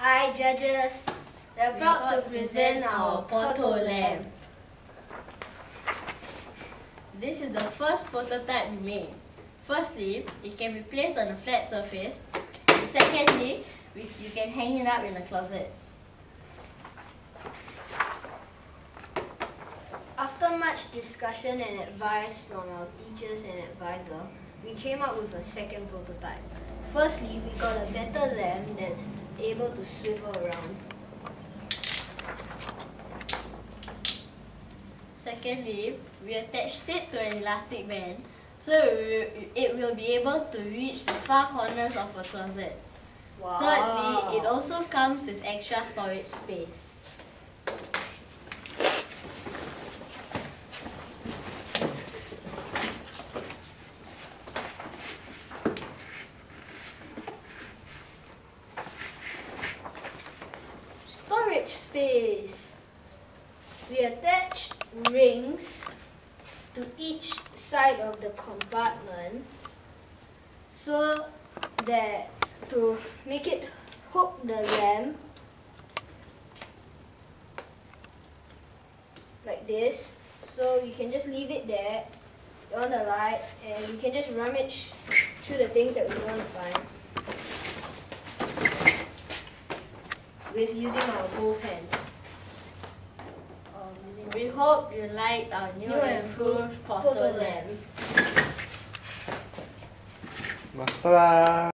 Hi judges, we are proud to present our Porto lamp. This is the first prototype we made. Firstly, it can be placed on a flat surface. And secondly, you can hang it up in a closet. After much discussion and advice from our teachers and advisor, we came up with a second prototype. Firstly, we got a better lamp that's able to swivel around. Secondly, we attached it to an elastic band so it will be able to reach the far corners of a closet. Wow. Thirdly, it also comes with extra storage space. Storage space. We attached rings to each side of the compartment so that to make it hook the lamp like this, so you can just leave it there on the light and you can just rummage through the things that we want to find with using our both hands. We hope you liked our new and improved Porto lamp. Masala.